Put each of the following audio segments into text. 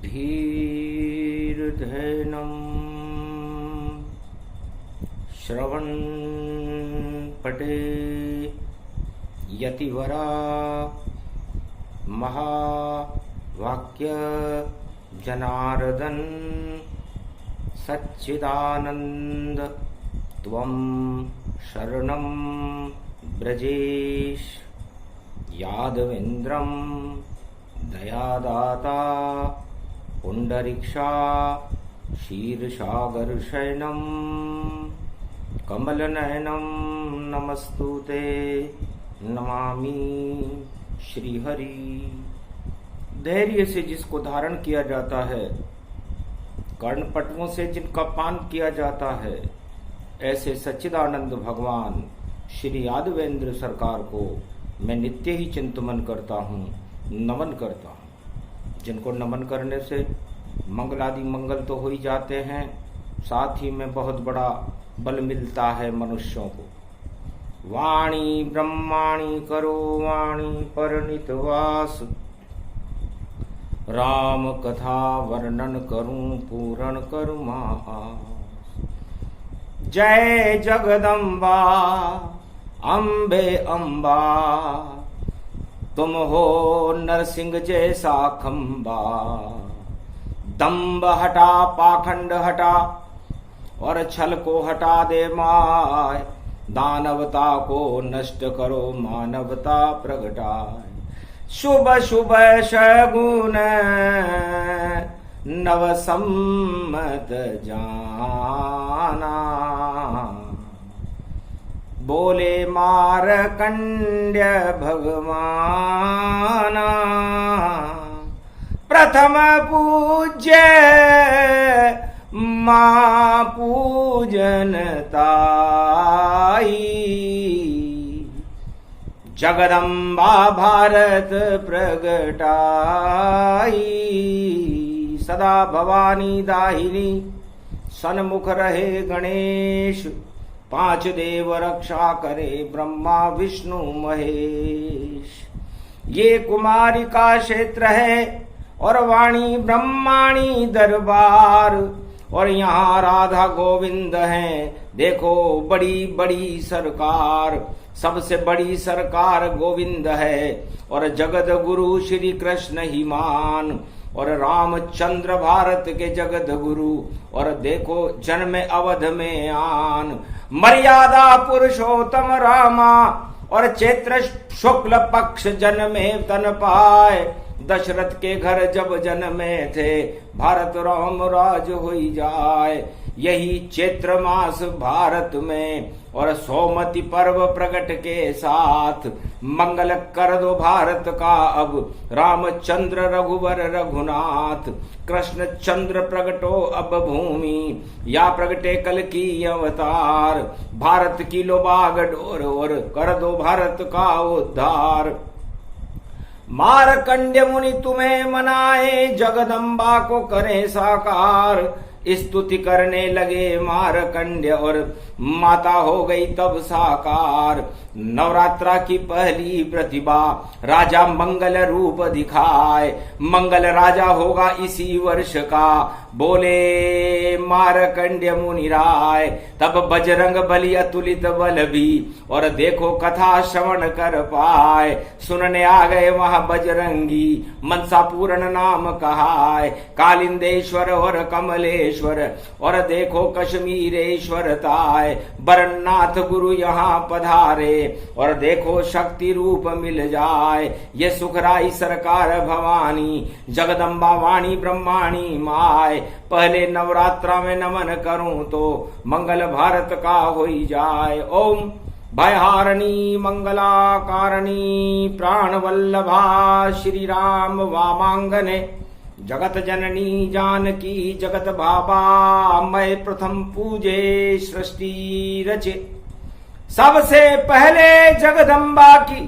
धीर्धैनं श्रवण पटे यतिवरा महावाक्य जनार्दन सच्चिदानंद त्वं शरणं ब्रजेश यादवेन्द्रं दयादाता पुंडरीक्षा शीर्षागरशयनं कमलनयनं नमस्तुते नमामि श्रीहरि। धैर्य से जिसको धारण किया जाता है, कर्णपटुओं से जिनका पान किया जाता है, ऐसे सच्चिदानंद भगवान श्री यादवेंद्र सरकार को मैं नित्य ही चिंतन करता हूँ, नमन करता हूँ। जिनको नमन करने से मंगलादि मंगल तो हो ही जाते हैं, साथ ही में बहुत बड़ा बल मिलता है मनुष्यों को। वाणी ब्रह्माणी करो वाणी परनित वास, राम कथा वर्णन करूं पूर्ण करूं मास। जय जगदम्बा अम्बे अम्बा, तुम हो नरसिंह जैसा खंबा। दम्ब हटा पाखंड हटा और छल को हटा दे माय, दानवता को नष्ट करो मानवता प्रगटाए। शुभ शुभ शगुन नव सम्मत जाना, बोले मारकंड्य भगवाना। प्रथम पूज्य मां पूजन ताई, जगदम्बा भारत प्रगटाई। सदा भवानी दाहिनी सन्मुख रहे गणेश, पांच देव रक्षा करे ब्रह्मा विष्णु महेश। ये कुमारी का क्षेत्र है और वाणी ब्रह्माणी दरबार, और यहाँ राधा गोविंद हैं। देखो बड़ी बड़ी सरकार, सबसे बड़ी सरकार गोविंद है, और जगत गुरु श्री कृष्ण ही मान, और रामचंद्र भारत के जगत गुरु। और देखो जन्म अवध में आन, मर्यादा पुरुषोत्तम रामा, और चैत्र शुक्ल पक्ष जन्मे तन पाए। दशरथ के घर जब जन्मे थे, भारत राम राज होई जाए। यही चैत्र मास भारत में, और सोमति पर्व प्रगट के साथ, मंगल कर दो भारत का अब, रामचंद्र रघुवर रघुनाथ। कृष्ण चंद्र प्रगटो अब भूमि, या प्रगटे कल की अवतार। भारत की लो बाग डोर, और कर दो भारत का उद्धार। मारकंड्य मुनि तुम्हें मनाए, जगदम्बा को करे साकार। स्तुति करने लगे मारकंड्य, और माता हो गई तब साकार। नवरात्रा की पहली प्रतिभा, राजा मंगल रूप दिखाए। मंगल राजा होगा इसी वर्ष का, बोले मारकंड्य मुनि राय। तब बजरंग बली अतुलित बल भी, और देखो कथा श्रवण कर पाए। सुनने आ गए वहां बजरंगी, मनसा पूर्ण नाम कहाय। कालिंदेश्वर और कमलेश्वर, और देखो कश्मीरेश्वर ताय। बरन्नाथ गुरु यहाँ पधारे, और देखो शक्ति रूप मिल जाए। ये सुखराई सरकार भवानी, जगदम्बा वाणी ब्रह्माणी माय। पहले नवरात्रा में नमन करूं तो मंगल भारत का होई जाए। ओम भयहारिणी मंगलाकारिणी प्राण वल्लभा श्री राम वामांगने, जगत जननी जानकी जगत भाबा। मैं प्रथम पूजे सृष्टि रचे, सबसे पहले जगदम्बा की,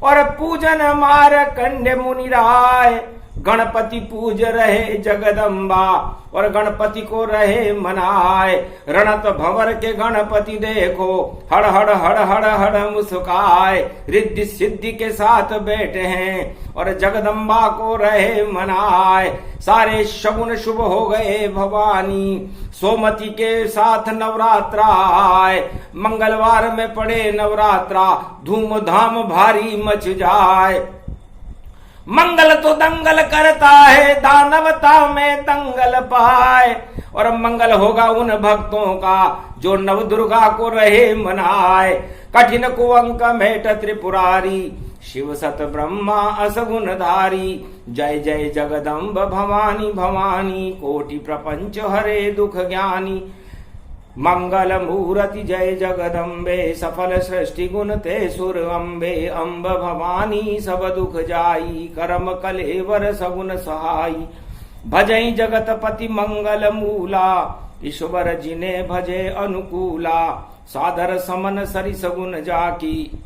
और पूजन मारकंड्य मुनि राय। गणपति पूज रहे जगदम्बा और गणपति को रहे मनाए। रणत भंवर के गणपति देखो हड़ हड़ हड़ हड़ हड़ मुस्काए। रिद्धि सिद्धि के साथ बैठे हैं और जगदम्बा को रहे मनाए। सारे शगुन शुभ हो गए भवानी, सोमती के साथ नवरात्रा आए। मंगलवार में पड़े नवरात्रा, धूमधाम भारी मच जाए। मंगल तो दंगल करता है, दानवता में दंगल पाए। और मंगल होगा उन भक्तों का जो नव दुर्गा को रहे मनाए। कठिन कुअंक मेट त्रिपुरारी, शिव सत ब्रह्मा असगुन धारी। जय जय जगदम्ब भवानी भवानी, कोटि प्रपंच हरे दुख ज्ञानी। मंगल मूर्ति जय जगदम्बे, सफल सृष्टि गुण ते सुर अम्बे। अम्ब भवानी सब दुख जाई, कर्म कलेवर सगुन सहाई। भजई जगतपति मंगल मूला, ईश्वर जिने भजे अनुकूला। सादर समन सरि सगुन जाकी,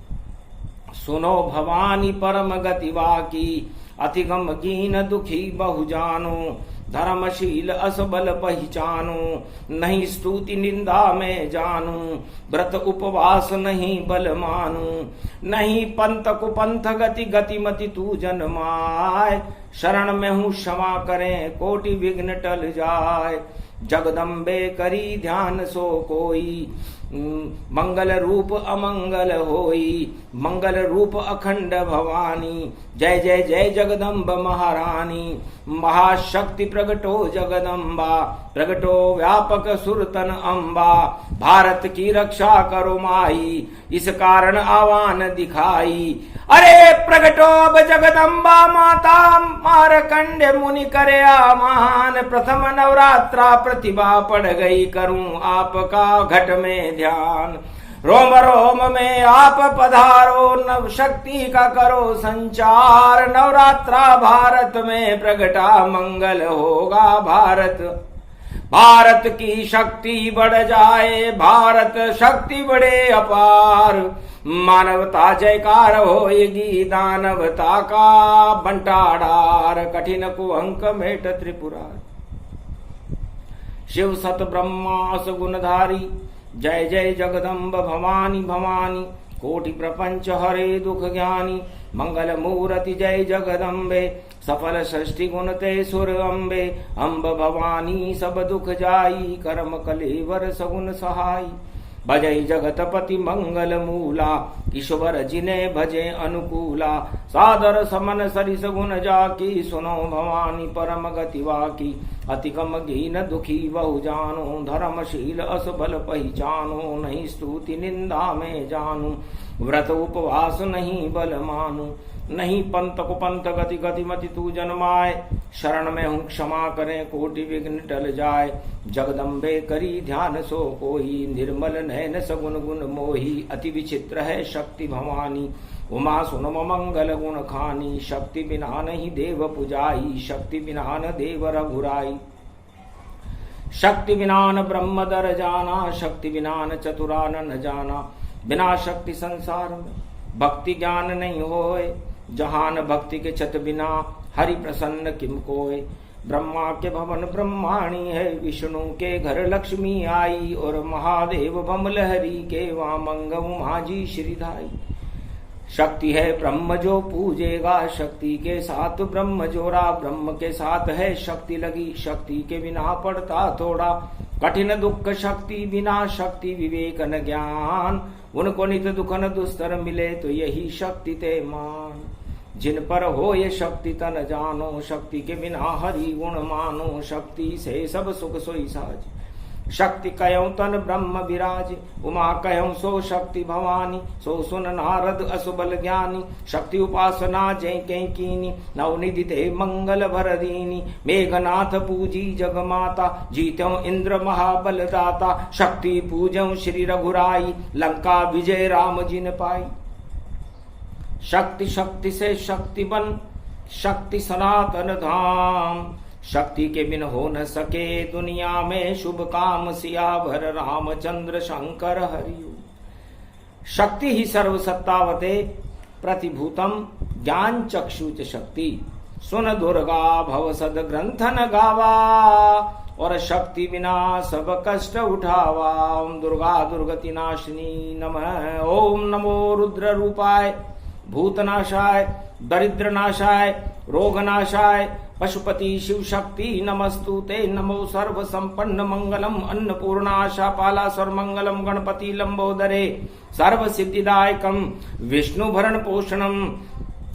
सुनो भवानी परम गति वाकी। अति गम कीन दुखी बहु जानो, धर्मशील असबल पहचानो। नहीं स्तुति निंदा में जानू, व्रत उपवास नहीं बल मानू। नहीं पंथ कुपंथ गति गतिमति तू जन्माए। शरण में हूँ क्षमा करें, कोटि विघ्न टल जाए। जगदम्बे करी ध्यान सो कोई, मंगल रूप अमंगल होई। मंगल रूप अखंड भवानी, जय जय जय जगदम्ब महारानी। महाशक्ति प्रगटो जगदम्बा, प्रगटो व्यापक सुरतन अम्बा। भारत की रक्षा करो माई, इस कारण आह्वान दिखाई। अरे प्रगटो अब जगदम्बा माता, मारकंड मुनि करे आमान। प्रथम नवरात्रा प्रतिभा पड़ गई, करूं आपका घट में ध्यान। रोम रोम में आप पधारो, नव शक्ति का करो संचार। नवरात्रा भारत में प्रगटा, मंगल होगा भारत। भारत की शक्ति बढ़ जाए, भारत शक्ति बढ़े अपार। मानवता जयकार होएगी, दानवता का बंटाढार। कठिन कुअंक मेट त्रिपुरारी, शिव सत ब्रह्मा सगुणधारी। जय जय जगदम्ब भवानी भवानी, कोटि प्रपंच हरे दुख ज्ञानी। मंगल मूर्ति जय जगदम्बे, सफल सृष्टि गुण ते सुर अम्बे। अम्ब भवानी सब दुख जाई, कर्म कलेवर सगुन सहाई। भजई जगतपति मंगल मूला, ईश्वर जिने भजे अनुकूला। सादर समन सरिस गुण जाकी, सुनो भवानी परम गति वाकी। अति कम दीन दुखी बहु जानो, धर्मशील असबल पहचानो। नहीं स्तुति निंदा में जानू, व्रत उपवास नहीं बल मानू। नहीं पंथ कुपंथ गति गतिमति तू जन्माए। शरण में हूँ क्षमा करें, कोटि विघ्न टल जाए। जगदम्बे करी ध्यान सो कोई, निर्मल नयन सगुन गुण मोही। अति विचित्र है शक्ति भवानी, उमा सुनम मंगल गुण खानी। शक्ति बिना नहीं देव पुजाई, शक्ति बिना न देव रघुराई। शक्ति बिना न ब्रह्म दर जाना, शक्ति बिना न चतुरान न जाना। बिना शक्ति संसार में भक्ति ज्ञान नहीं होए। जहान भक्ति के छत बिना, हरि प्रसन्न किम कोय। ब्रह्मा के भवन ब्रह्माणी है, विष्णु के घर लक्ष्मी आई। और महादेव भमलहरी के वामंग उमाजी श्रीधाई। शक्ति है ब्रह्म जो पूजेगा, शक्ति के साथ ब्रह्म जोड़ा। ब्रह्म के साथ है शक्ति लगी, शक्ति के बिना पड़ता थोड़ा। कठिन दुख शक्ति बिना, शक्ति विवेक न ज्ञान। उनको नित दुख न दुस्तर मिले, तो यही शक्ति ते मान। जिन पर हो ये शक्ति तन जानो, शक्ति के बिना हरि गुण मानो। शक्ति से सब सुख सोई साज, शक्ति कयौ तन ब्रह्म विराज। उमा कयौ सो शक्ति भवानी, सो सुन नारद असुबल ज्ञानी। शक्ति उपासना जय कै कीनी, नवनिधि ते मंगल भर दीनी। मेघनाथ पूजी जग माता, जीत्यो इंद्र महाबल दाता। शक्ति पूजौ श्री रघुराई, लंका विजय राम जिन पाई। शक्ति शक्ति से शक्ति बन, शक्ति सनातन धाम। शक्ति के बिन हो न सके दुनिया में शुभ काम। सियावर रामचंद्र शंकर हरिओ। शक्ति ही सर्वसत्तावते, प्रतिभूतम ज्ञान चक्षुच शक्ति। सुन दुर्गा भव सद ग्रंथन गावा, और शक्ति बिना सब कष्ट उठावा। ओम दुर्गा दुर्गति नाशिनी नमः। ओम नमो रुद्र रूपाय भूतनाशाय दरिद्रनाशाय रोगनाशाय पशुपति शिव शक्ति नमस्तुते। नमो सर्व संपन्न मंगलम अन्नपूर्णाशा पाला सर्वमंगलम गणपति लंबोदरे सर्व सिद्धिदायकम विष्णु भरण पोषणम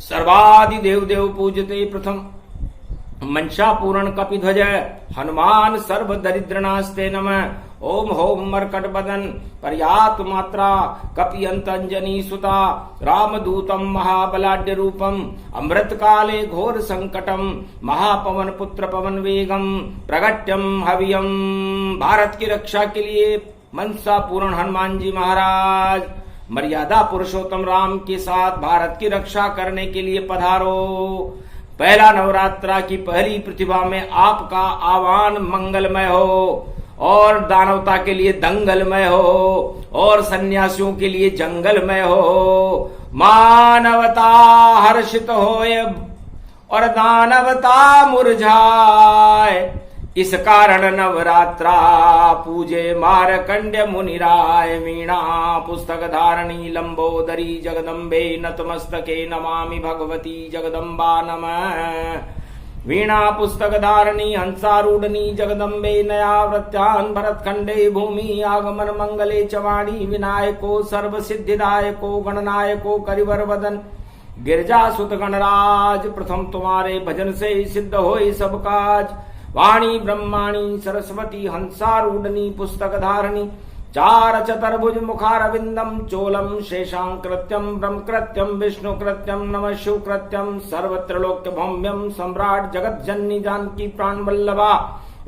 सर्वादि देव देव पूजते प्रथम मंशा पूर्ण कपिध्वज हनुमान सर्व दरिद्रनास्ते नमः। ओम होम मरकट बदन पर्यात मात्रा कपि अंतंजनी सुता रामदूतम महाबलाढ्य रूपम अमृत काले घोर संकटम महापवन पुत्र पवन वेगम प्रगट्यम हवियम। भारत की रक्षा के लिए मनसा पूर्ण हनुमान जी महाराज मर्यादा पुरुषोत्तम राम के साथ भारत की रक्षा करने के लिए पधारो। पहला नवरात्रा की पहली प्रतिभा में आपका आह्वान मंगलमय हो, और दानवता के लिए दंगलमय हो, और सन्यासियों के लिए जंगलमय हो। मानवता हर्षित होए और दानवता मुरझाए, इस कारण नवरात्रा पूजे मारकंड्य मुनिराय। वीणा पुस्तक धारणी लंबोदरी जगदम्बे नतमस्तके नमामि भगवती जगदम्बा नमः। वीणा पुस्तक धारणी हंसारूढ़नी जगदम्बे नयावृत्यान् भरतखंडे भूमि आगमन मंगले चवाणी। विनायको सर्व सिद्धिदायको गणनायको करिवर वदन गिरजा सुत गणराज। प्रथम तुम्हारे भजन से सिद्ध होए सब काज। वाणी ब्रह्माणी सरस्वती हंसारूढ़नी पुस्तक धारणी। चार चतुर्भुज मुखारविंदम चोलम शेषांकृत्यम ब्रह्मकृत्यम विष्णुकृत्यम नमः शिवकृत्यम सर्वत्रलोक्य भौम्यम सम्राट जगत जननी जानकी प्राण वल्लभा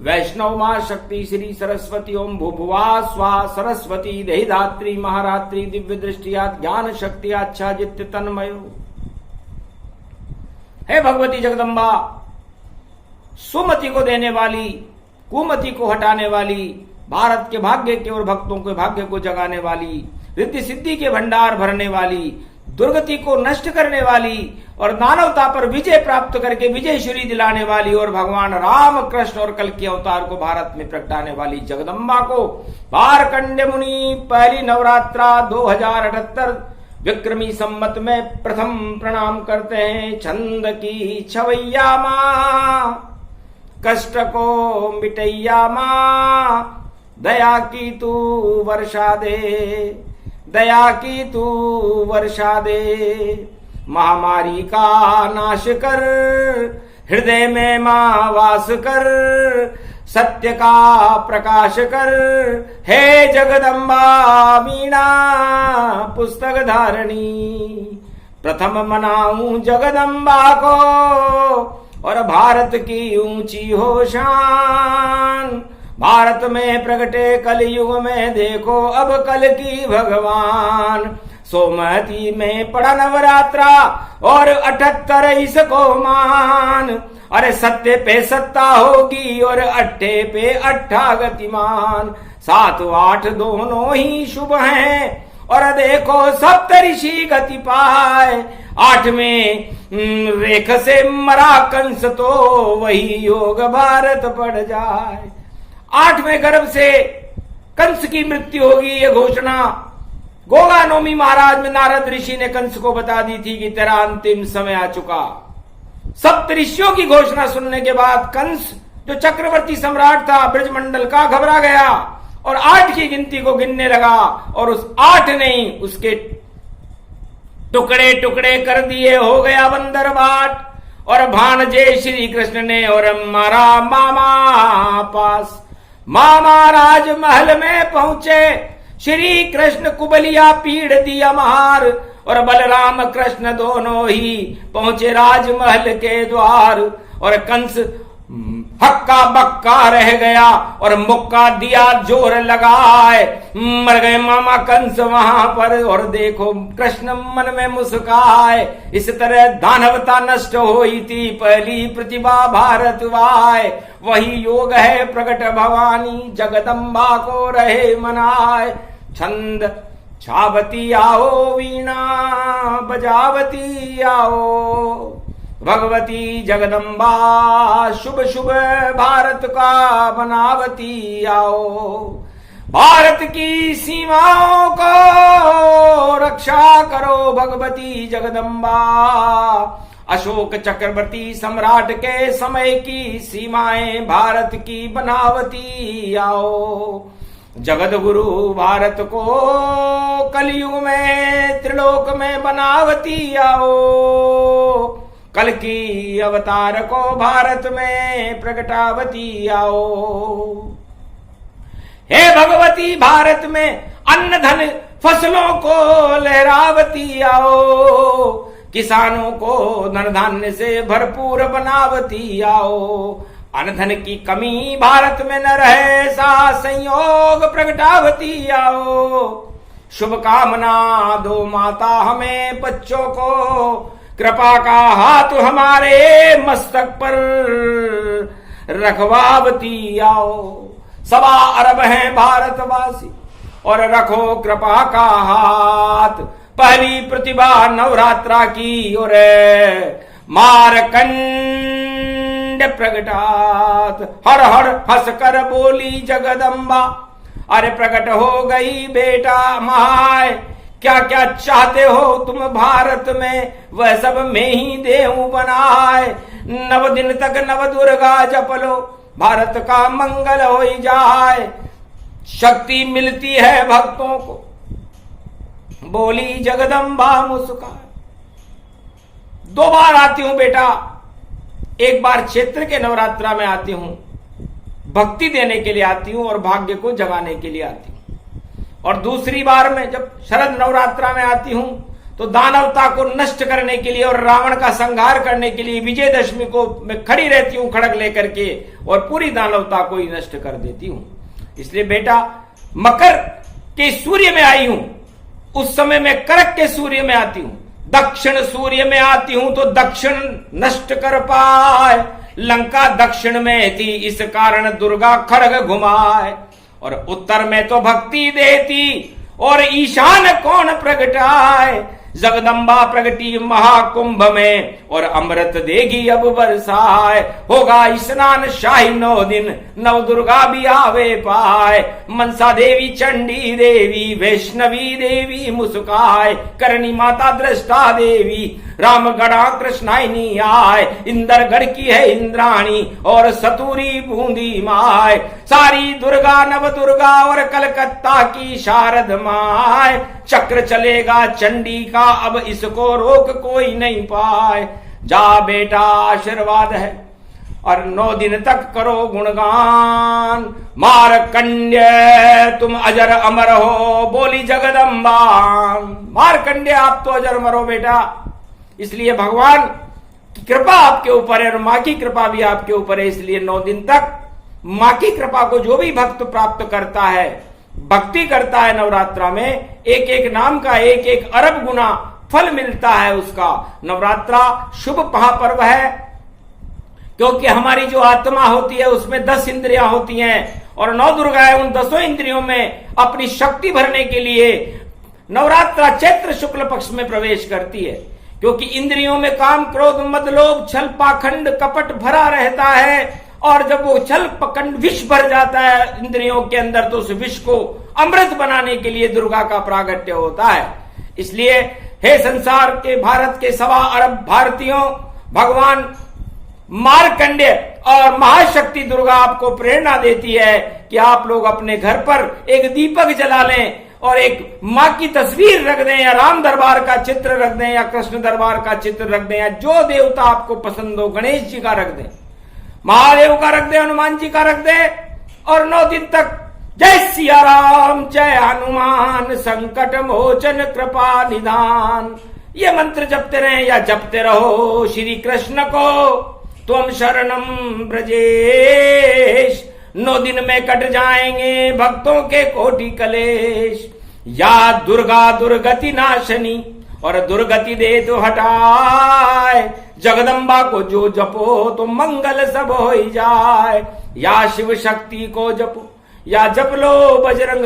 वैष्णव मां शक्ति श्री सरस्वती। ओम भूभुवा स्वाहा सरस्वती देहिधात्री महारात्रि दिव्य दृष्टिया ज्ञान शक्ति आच्छादित्य तन्मयो। हे भगवती जगदम्बा, सुमति को देने वाली, कुमति को हटाने वाली, भारत के भाग्य के और भक्तों के भाग्य को जगाने वाली, रिद्धि सिद्धि के भंडार भरने वाली, दुर्गति को नष्ट करने वाली और मानवता पर विजय प्राप्त करके विजयश्री दिलाने वाली, और भगवान राम कृष्ण और कल के अवतार को भारत में प्रगटाने वाली जगदम्बा को मार्कंडेय मुनि पहली नवरात्रा 2078 विक्रमी संवत में प्रथम प्रणाम करते हैं। छंद की छवैया मां कष्ट को मिटैया मां, दया की तू वर्षा दे, दया की तू वर्षा दे। महामारी का नाश कर, हृदय में मां वास कर, सत्य का प्रकाश कर। हे जगदम्बा वीणा पुस्तक धारणी, प्रथम मनाऊं जगदम्बा को और भारत की ऊंची हो शान। भारत में प्रगटे कलयुग में देखो अब कल की भगवान। सोमवती में पड़ा नवरात्रा और 78 इसको मान। अरे सत्य पे सत्ता होगी और अट्ठे पे अट्ठा गतिमान। 7 8 दोनों ही शुभ हैं और देखो सप्तऋषि गति पाए। 8 में रेख से मरा कंस तो वही योग भारत पड़ जाए। 8 में गर्भ से कंस की मृत्यु होगी, ये घोषणा गोगा नौमी महाराज में नारद ऋषि ने कंस को बता दी थी कि तेरा अंतिम समय आ चुका। सप्तऋषियों की घोषणा सुनने के बाद कंस जो चक्रवर्ती सम्राट था ब्रजमंडल का, घबरा गया और 8 की गिनती को गिनने लगा और उस 8 ने उसके टुकड़े टुकड़े कर दिए। हो गया बंदर बाट और भानजे श्री कृष्ण ने और मारा मामा पास। मामा राजमहल में पहुंचे, श्री कृष्ण कुबलिया पीड़ दिया मार और बलराम कृष्ण दोनों ही पहुंचे राजमहल के द्वार। और कंस हक्का बक्का रह गया और मुक्का दिया जोर लगाए। मर गए मामा कंस वहां पर और देखो कृष्ण मन में मुस्काए। इस तरह दानवता नष्ट हुई थी पहली प्रतिभा भारतवाय। वही योग है प्रगट भवानी जगदम्बा को रहे मनाए। छंद छावती आओ वीणा बजावती आओ, भगवती जगदम्बा शुभ शुभ भारत का बनावती आओ। भारत की सीमाओं को रक्षा करो भगवती जगदम्बा। अशोक चक्रवर्ती सम्राट के समय की सीमाएं भारत की बनावती आओ। जगत गुरु भारत को कलयुग में त्रिलोक में बनावती आओ। कल की अवतार को भारत में प्रगटावती आओ। हे भगवती भारत में अन्न धन फसलों को लहरावती आओ। किसानों को धन धान्य से भरपूर बनावती आओ। अन्न धन की कमी भारत में न रहे ऐसा संयोग प्रगटावती आओ। शुभकामना दो माता हमें बच्चों को। कृपा का हाथ हमारे मस्तक पर रखवावती आओ। 1.25 अरब हैं भारतवासी और रखो कृपा का हाथ। पहली प्रतिभा नवरात्रा की और मारकंड प्रगटात। हर हर हंस कर बोली जगदम्बा। अरे प्रकट हो गई बेटा महाय। क्या क्या चाहते हो तुम भारत में वह सब में ही देहूं बनाए। 9 दिन तक नव दुर्गा जप लो भारत का मंगल हो जाए। शक्ति मिलती है भक्तों को बोली जगदम्बा मुस्कान। 2 बार आती हूं बेटा। एक बार क्षेत्र के नवरात्रा में आती हूं, भक्ति देने के लिए आती हूं और भाग्य को जगाने के लिए आती हूं। और दूसरी बार में जब शरद नवरात्रा में आती हूं तो दानवता को नष्ट करने के लिए और रावण का संहार करने के लिए विजयदशमी को मैं खड़ी रहती हूं खड़ग लेकर के और पूरी दानवता को ही नष्ट कर देती हूं। इसलिए बेटा मकर के सूर्य में आई हूं, उस समय मैं करक के सूर्य में आती हूं। दक्षिण सूर्य में आती हूं तो दक्षिण नष्ट कर पाए। लंका दक्षिण में थी इस कारण दुर्गा खड़ग घुमाए। और उत्तर में तो भक्ति देती और ईशान कौन प्रगटाए। जगदम्बा प्रगटी महाकुंभ में और अमृत देगी अब बरसाए। होगा स्नान शाही 9 दिन नव दुर्गा भी आवे पाए। मनसा देवी चंडी देवी वैष्णवी देवी मुस्काए। करणी माता दृष्टा देवी रामगढ़ा कृष्णाइनी आए। इंदरगढ़ की है इंद्राणी और सतुरी बूंदी माए। सारी दुर्गा नव दुर्गा और कलकत्ता की शारद माए। चक्र चलेगा चंडी का अब इसको रोक कोई नहीं पाए। जा बेटा आशीर्वाद है और 9 दिन तक करो गुणगान। मारकंड्य तुम अजर अमर हो बोली जगदम्बा। मारकंड्य आप तो अजर अमर हो बेटा। इसलिए भगवान की कृपा आपके ऊपर है और मां की कृपा भी आपके ऊपर है। इसलिए 9 दिन तक मां की कृपा को जो भी भक्त प्राप्त करता है, भक्ति करता है नवरात्रा में, एक एक नाम का 1 अरब गुना फल मिलता है उसका। नवरात्रा शुभ महापर्व है क्योंकि हमारी जो आत्मा होती है उसमें 10 इंद्रियां होती हैं और 9 दुर्गाएं उन 10 इंद्रियों में अपनी शक्ति भरने के लिए नवरात्रा चैत्र शुक्ल पक्ष में प्रवेश करती है। क्योंकि इंद्रियों में काम क्रोध मद लोभ छल पाखंड कपट भरा रहता है और जब वो छल पखंड विष भर जाता है इंद्रियों के अंदर तो उस विष को अमृत बनाने के लिए दुर्गा का प्रागट्य होता है। इसलिए हे संसार के भारत के 1.25 अरब भारतीयों, भगवान मार्कंडेय और महाशक्ति दुर्गा आपको प्रेरणा देती है कि आप लोग अपने घर पर एक दीपक जला लें और एक मां की तस्वीर रख दें या राम दरबार का चित्र रख दें या कृष्ण दरबार का चित्र रख दें या जो देवता आपको पसंद हो, गणेश जी का रख दें, महादेव का रख दे, हनुमान जी का रख दे और 9 दिन तक जय सिया राम जय हनुमान संकट मोचन कृपा निधान ये मंत्र जपते रहे या जपते रहो श्री कृष्ण को तुम शरणम ब्रजेश। 9 दिन में कट जाएंगे भक्तों के कोटि कलेश। या दुर्गा दुर्गति नाशनी और दुर्गति दे तो हटाए। जगदम्बा को जो जपो तो मंगल सब हो जाए। या शिव शक्ति को जपो या जप लो बजरंग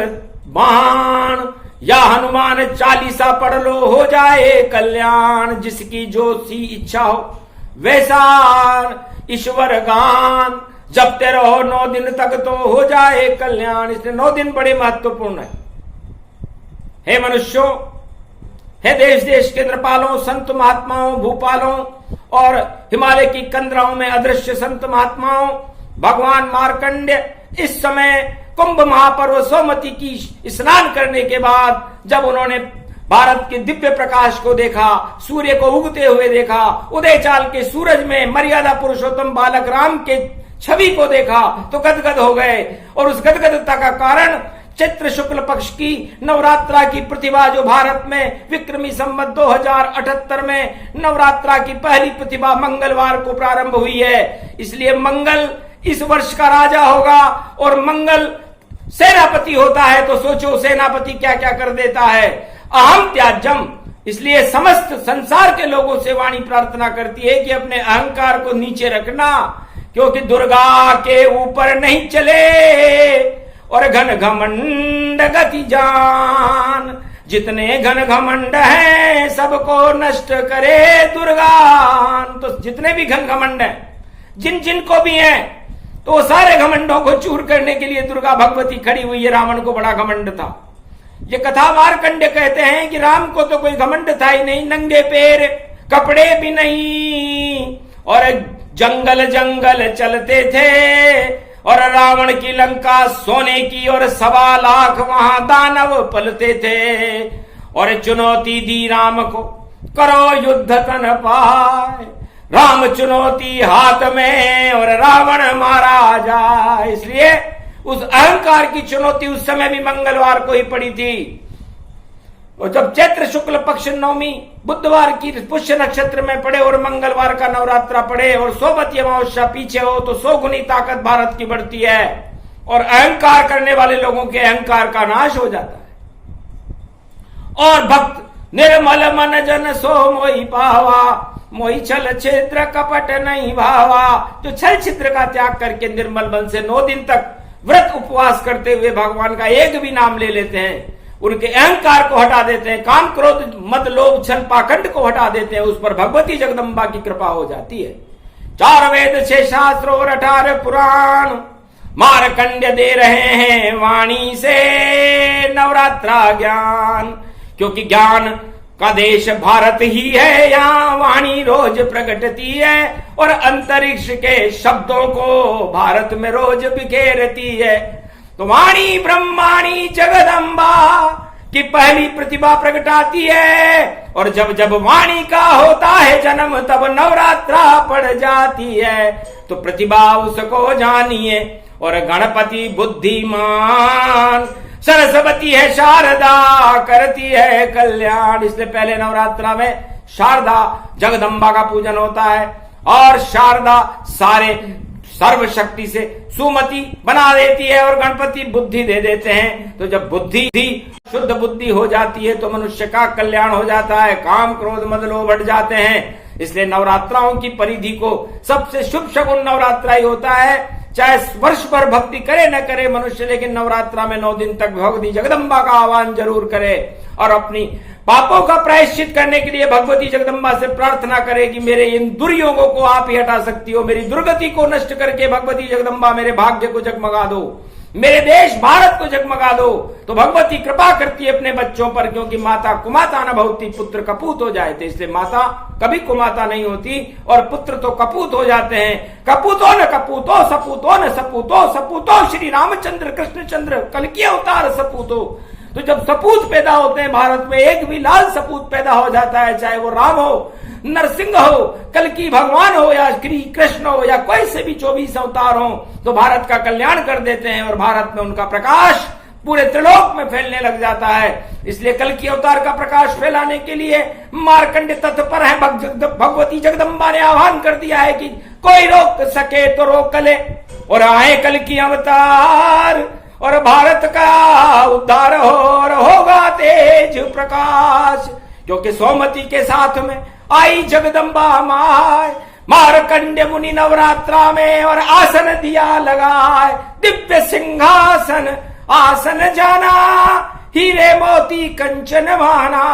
बाण या हनुमान चालीसा पढ़ लो हो जाए कल्याण। जिसकी जो सी इच्छा हो वैसा ईश्वर गान, जपते रहो 9 दिन तक तो हो जाए कल्याण। इसलिए 9 दिन बड़े महत्वपूर्ण है। हे मनुष्यों, हे देश देश के नृपालों, संत महात्माओं, भूपालों और हिमालय की कंदराओं में अदृश्य संत महात्माओं, भगवान मार्कंड्य इस समय कुंभ महापर्व सोमवती की स्नान करने के बाद जब उन्होंने भारत के दिव्य प्रकाश को देखा, सूर्य को उगते हुए देखा, उदय चाल के सूरज में मर्यादा पुरुषोत्तम बालक राम के छवि को देखा तो गदगद हो गए। और उस गदगदता का कारण चैत्र शुक्ल पक्ष की नवरात्रा की प्रतिभा, जो भारत में विक्रमी संवत 2078 में नवरात्रा की पहली प्रतिभा मंगलवार को प्रारंभ हुई है। इसलिए मंगल इस वर्ष का राजा होगा और मंगल सेनापति होता है। तो सोचो सेनापति क्या क्या कर देता है। अहम त्याज्यम, इसलिए समस्त संसार के लोगों से वाणी प्रार्थना करती है कि अपने अहंकार को नीचे रखना, क्योंकि दुर्गा के ऊपर नहीं चले और घन घमंड गति जान। जितने घन घमंड हैं सबको नष्ट करे दुर्गान। तो जितने भी घन घमंड हैं, जिन जिन को भी हैं, तो सारे घमंडों को चूर करने के लिए दुर्गा भगवती खड़ी हुई है। रावण को बड़ा घमंड था। ये कथा मार्कंड्य कहते हैं कि राम को तो कोई घमंड था ही नहीं, नंगे पैर, कपड़े भी नहीं, और जंगल जंगल चलते थे। और रावण की लंका सोने की और 1.25 लाख वहां दानव पलते थे। और चुनौती दी राम को, करो युद्ध तन पाए। राम चुनौती हाथ में और रावण मारा जाए। इसलिए उस अहंकार की चुनौती उस समय भी मंगलवार को ही पड़ी थी। और जब चैत्र शुक्ल पक्ष नवमी बुधवार की पुष्य नक्षत्र में पड़े और मंगलवार का नवरात्रा पड़े और सोमवती अमावस्या पीछे हो तो 100 गुनी ताकत भारत की बढ़ती है और अहंकार करने वाले लोगों के अहंकार का नाश हो जाता है। और भक्त निर्मल मन जन सो मोहि पावा, मोहि छल छिद्र कपट नहीं भावा। जो छल छिद्र का त्याग करके निर्मल मन से 9 दिन तक व्रत उपवास करते हुए भगवान का एक भी नाम ले लेते हैं, उनके अहंकार को हटा देते हैं, काम क्रोध मद लोभ छल पाखंड को हटा देते हैं, उस पर भगवती जगदम्बा की कृपा हो जाती है। 4 वेद 6 शास्त्र और 18 पुराण मार्कंड्य दे रहे हैं वाणी से नवरात्रा ज्ञान। क्योंकि ज्ञान का देश भारत ही है, यहाँ वाणी रोज प्रकटती है और अंतरिक्ष के शब्दों को भारत में रोज बिखेरती है। तो वाणी ब्रह्माणी जगदम्बा की पहली प्रतिभा प्रकटाती है। और जब जब वाणी का होता है जन्म तब नवरात्रा पड़ जाती है। तो प्रतिभा उसको जानिए। और गणपति बुद्धिमान, सरस्वती है शारदा, करती है कल्याण। इसलिए पहले नवरात्रा में शारदा जगदम्बा का पूजन होता है और शारदा सारे सर्वशक्ति से सुमति बना देती है और गणपति बुद्धि दे देते हैं। तो जब बुद्धि शुद्ध बुद्धि हो जाती है तो मनुष्य का कल्याण हो जाता है, काम क्रोध मद लोभ हट जाते हैं। इसलिए नवरात्राओं की परिधि को सबसे शुभ शगुन नवरात्रा ही होता है। चाहे वर्ष भर भक्ति करे न करे मनुष्य, लेकिन नवरात्रा में 9 दिन तक भगवती जगदम्बा का आह्वान जरूर करे और अपनी पापों का प्रायश्चित करने के लिए भगवती जगदम्बा से प्रार्थना करे कि मेरे इन दुर्योगों को आप ही हटा सकती हो, मेरी दुर्गति को नष्ट करके भगवती जगदम्बा मेरे भाग्य को जगमगा दो, मेरे देश भारत को जगमगा दो। तो भगवती कृपा करती है अपने बच्चों पर, क्योंकि माता कुमाता न भवती, पुत्र कपूत हो जाए थे। इसलिए माता कभी कुमाता नहीं होती और पुत्र तो कपूत हो जाते हैं। कपूतो न कपूतो, सपूतो न सपूतो, सपूतो श्री रामचंद्र कृष्णचंद्र कल्कि अवतार सपूतो। तो जब सपूत पैदा होते हैं भारत में, एक भी लाल सपूत पैदा हो जाता है, चाहे वो राम हो, नरसिंह हो, कल्कि भगवान हो या श्री कृष्ण हो या कोई से भी 24 अवतार हो, तो भारत का कल्याण कर देते हैं और भारत में उनका प्रकाश पूरे त्रिलोक में फैलने लग जाता है। इसलिए कल्कि अवतार का प्रकाश फैलाने के लिए मार्कंड तत्पर है। भगवती जगदम्बा ने आह्वान कर दिया है कि कोई रोक सके तो रोक ले और आए कल्कि अवतार और भारत का उद्धार हो और होगा तेज प्रकाश। क्योंकि सोमवती के साथ में आई जगदम्बा माय, मार्कंड्य मुनि नवरात्रा में और आसन दिया लगाए, दिव्य सिंहासन आसन जाना, हीरे मोती कंचन माना।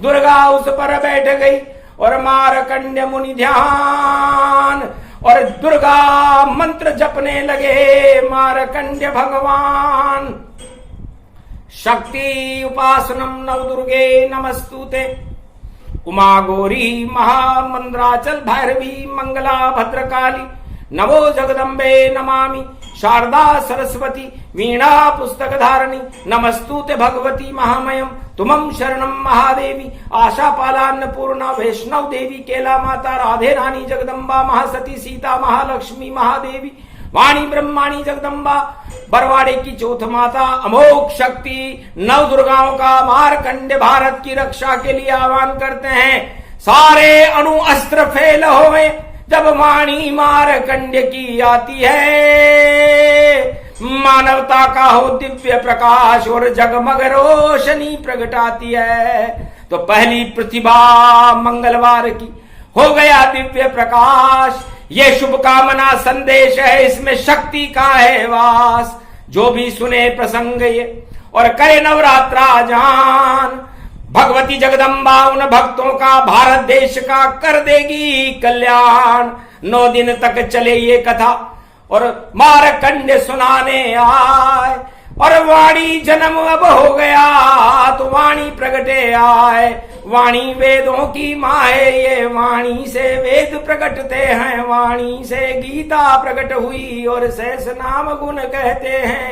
दुर्गा उस पर बैठ गई और मारकंड्य मुनि ध्यान और दुर्गा मंत्र जपने लगे। मारकंड्य भगवान शक्ति उपासनम नव दुर्गे नमस्तुते, उमा गौरी महामंद्राचल भैरवी मंगला भद्रकाली, नमो जगदम्बे नमामि शारदा सरस्वती वीणा पुस्तक धारणी, नमस्तुते भगवती महामयम तुमं शरणम महादेवी, आशा पालान्नपूर्णा वैष्णव देवी, केला माता राधे रानी जगदम्बा महासती सीता महालक्ष्मी महादेवी, वाणी ब्रह्माणी जगदम्बा बरवाड़े की चौथ माता, अमोघ शक्ति नव दुर्गाओं का मारकंड्य भारत की रक्षा के लिए आह्वान करते हैं। सारे अणु अस्त्र फेल होवे जब वाणी मारकंड्य की आती है। मानवता का हो दिव्य प्रकाश और जगमग रोशनी प्रगटाती है। तो पहली प्रतिभा मंगलवार की हो गया दिव्य प्रकाश। ये शुभकामना संदेश है, इसमें शक्ति का है वास। जो भी सुने प्रसंग ये और करे नवरात्रा जान, भगवती जगदम्बा उन भक्तों का भारत देश का कर देगी कल्याण। 9 दिन तक चले ये कथा और मारकंड्य सुनाने आए, और वाणी जन्म अब हो गया तो वाणी प्रगटे आए। वाणी वेदों की माँ है, ये वाणी से वेद प्रकटते हैं, वाणी से गीता प्रकट हुई और शेष नाम गुण कहते हैं।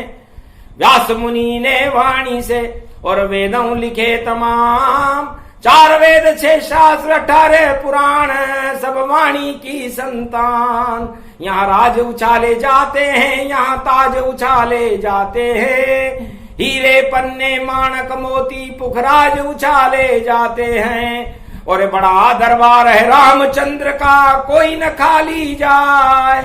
व्यास मुनि ने वाणी से और वेदों लिखे तमाम, 4 वेद 6 शास्त्र 18 पुराण, सब वाणी की संतान। यहाँ राज उछाले जाते हैं, यहाँ ताज उछाले जाते हैं, हीरे पन्ने माणक मोती पुखराज उछाले जाते हैं। और बड़ा दरबार है रामचंद्र का, कोई न खाली जाए।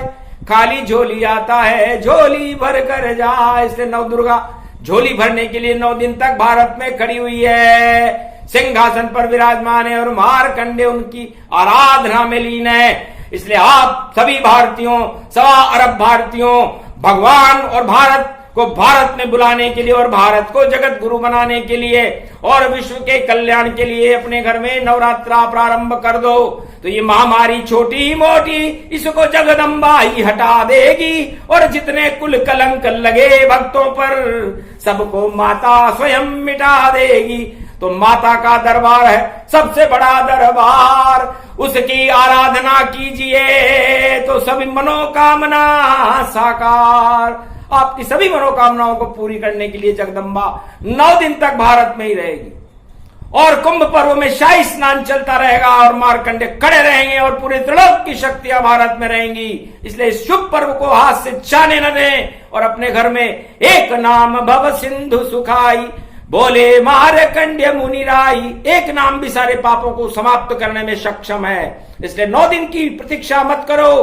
खाली झोली आता है, झोली भर कर जाए। इसलिए नव दुर्गा झोली भरने के लिए 9 दिन तक भारत में खड़ी हुई है, सिंहासन पर विराजमान है, और मारकंडे उनकी आराधना में लीन है। इसलिए आप सभी भारतीयों, 1.25 अरब भारतीयों, भगवान और भारत को भारत में बुलाने के लिए और भारत को जगत गुरु बनाने के लिए और विश्व के कल्याण के लिए अपने घर में नवरात्रा प्रारंभ कर दो। तो ये महामारी छोटी मोटी इसको जगदम्बा ही हटा देगी, और जितने कुल कलंक लगे भक्तों पर सबको माता स्वयं मिटा देगी। तो माता का दरबार है सबसे बड़ा दरबार, उसकी आराधना कीजिए तो सभी मनोकामना साकार। आपकी सभी मनोकामनाओं को पूरी करने के लिए जगदम्बा 9 दिन तक भारत में ही रहेगी, और कुंभ पर्व में शाही स्नान चलता रहेगा, और मारकंडे खड़े रहेंगे, और पूरे त्रिलोक की शक्तियां भारत में रहेंगी। इसलिए इस शुभ पर्व को हाथ से जाने न दें, और अपने घर में एक नाम भव सिंधु सुखाई, बोले मारकंड्य मुनिराई। एक नाम भी सारे पापों को समाप्त करने में सक्षम है। इसलिए 9 दिन की प्रतीक्षा मत करो,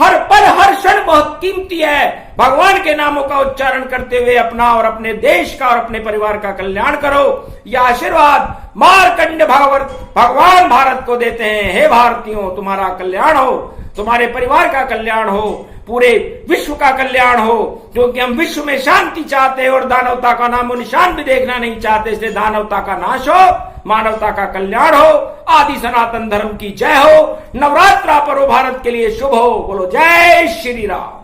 हर पल हर क्षण बहुत कीमती है। भगवान के नामों का उच्चारण करते हुए अपना और अपने देश का और अपने परिवार का कल्याण करो। यह आशीर्वाद मारकंड भगवान भारत को देते हैं। हे भारतीयों, तुम्हारा कल्याण हो, तुम्हारे परिवार का कल्याण हो, पूरे विश्व का कल्याण हो, क्योंकि हम विश्व में शांति चाहते हैं और दानवता का नामो निशान भी देखना नहीं चाहते। इसलिए दानवता का नाश हो, मानवता का कल्याण हो। आदि सनातन धर्म की जय हो। नवरात्रा पर्व भारत के लिए शुभ हो। बोलो जय श्री राम।